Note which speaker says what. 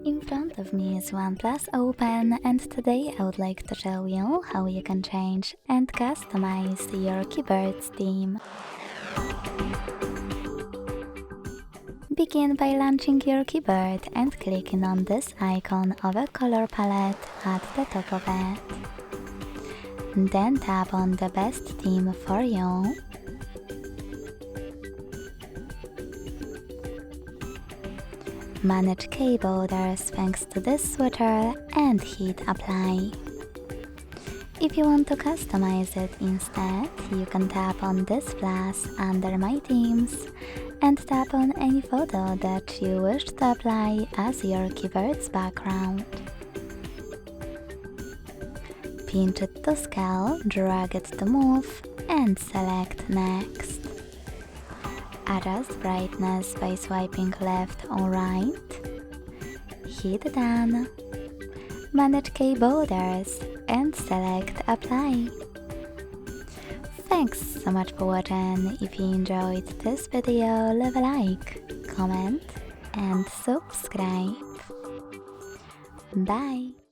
Speaker 1: In front of me is OnePlus Open, and today I would like to show you how you can change and customize your keyboard's theme. Begin by launching your keyboard and clicking on this icon of a color palette at the top of it. Then tap on the best theme for you. Manage key borders thanks to this switcher and hit apply. If you want to customize it instead, you can tap on this plus under my themes and tap on any photo that you wish to apply as your keyboard's background. Pinch it to scale, drag it to move and select next. Adjust brightness by swiping left or right. Hit done. Manage key borders and select apply. Thanks so much for watching. If you enjoyed this video, leave a like, comment and subscribe. Bye!